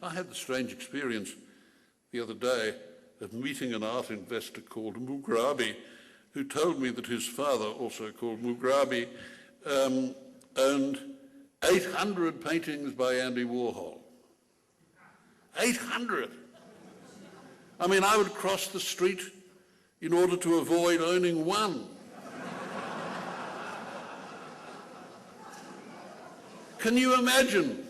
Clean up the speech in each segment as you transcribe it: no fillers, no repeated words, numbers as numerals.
I had the strange experience the other day of meeting an art investor called Mugrabi, who told me that his father, also called Mugrabi, owned 800 paintings by Andy Warhol. 800! I mean, I would cross the street in order to avoid owning one. Can you imagine?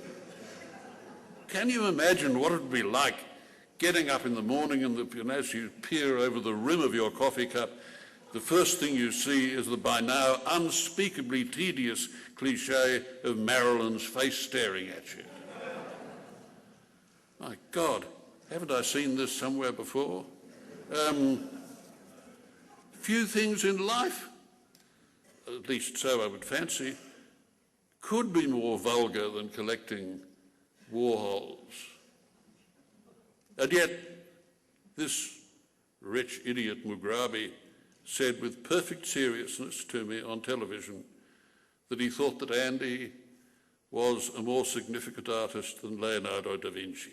Can you imagine what it would be like getting up in the morning and as you peer over the rim of your coffee cup, the first thing you see is the by now unspeakably tedious cliche of Marilyn's face staring at you. My God, haven't I seen this somewhere before? Few things in life, at least so I would fancy, could be more vulgar than collecting Warhols. And yet, this rich idiot Mugrabi said with perfect seriousness to me on television that he thought that Andy was a more significant artist than Leonardo da Vinci.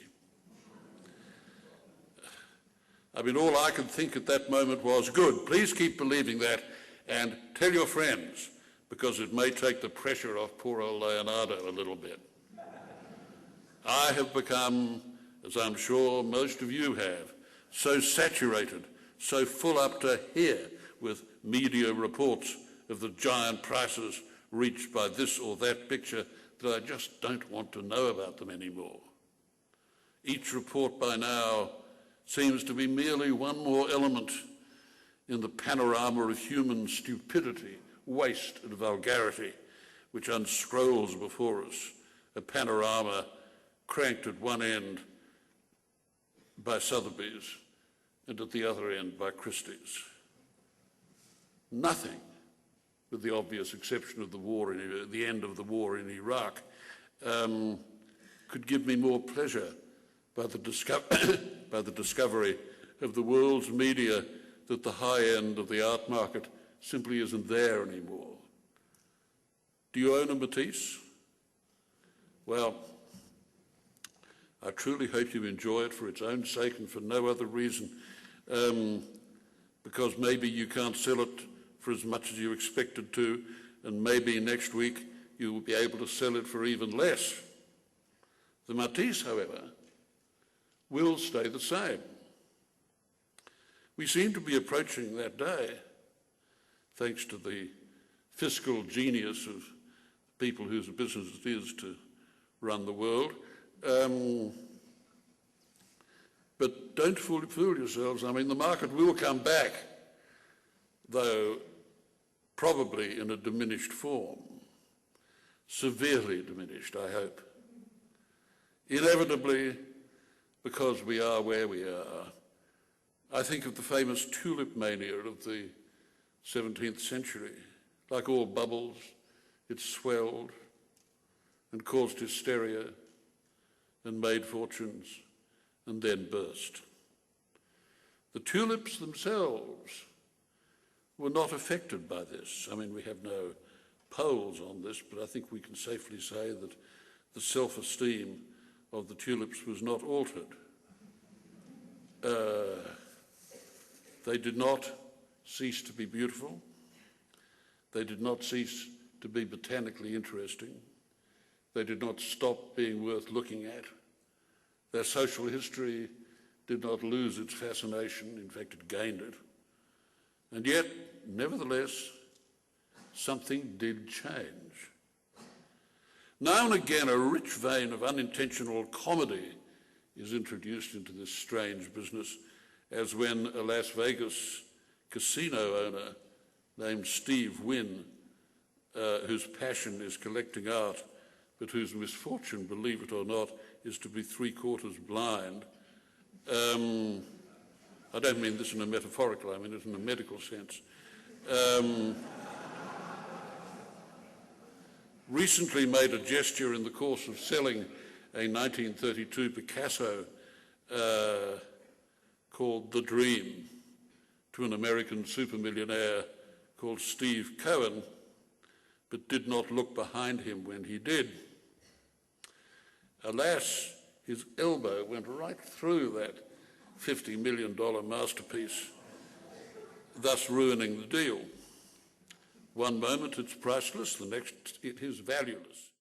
I mean, all I could think at that moment was, good, please keep believing that and tell your friends, because it may take the pressure off poor old Leonardo a little bit. I have become, as I'm sure most of you have, so saturated, so full up to here with media reports of the giant prices reached by this or that picture that I just don't want to know about them anymore. Each report by now seems to be merely one more element in the panorama of human stupidity, waste and vulgarity which unscrolls before us, a panorama cranked at one end by Sotheby's and at the other end by Christie's. Nothing, with the obvious exception of the end of the war in Iraq, could give me more pleasure by the discovery of the world's media that the high end of the art market simply isn't there anymore. Do you own a Matisse? Well, I truly hope you enjoy it for its own sake and for no other reason, because maybe you can't sell it for as much as you expected to, and maybe next week you will be able to sell it for even less. The Matisse, however, will stay the same. We seem to be approaching that day, thanks to the fiscal genius of people whose business it is to run the world. But don't fool yourselves. I mean, the market will come back, though probably in a diminished form, severely diminished, I hope. Inevitably, because we are where we are. I think of the famous tulip mania of the 17th century. Like all bubbles, it swelled and caused hysteria and made fortunes and then burst. The tulips themselves were not affected by this. I mean, we have no polls on this, but I think we can safely say that the self-esteem of the tulips was not altered. They did not cease to be beautiful. They did not cease to be botanically interesting. They did not stop being worth looking at. Their social history did not lose its fascination. In fact, it gained it. And yet, nevertheless, something did change. Now and again, a rich vein of unintentional comedy is introduced into this strange business, as when a Las Vegas casino owner named Steve Wynn, whose passion is collecting art, but whose misfortune, believe it or not, is to be 3/4 blind. I don't mean this in a metaphorical, I mean it in a medical sense. Recently made a gesture in the course of selling a 1932 Picasso called The Dream to an American supermillionaire called Steve Cohen, but did not look behind him when he did. Alas, his elbow went right through that $50 million masterpiece, thus ruining the deal. One moment it's priceless, the next it is valueless.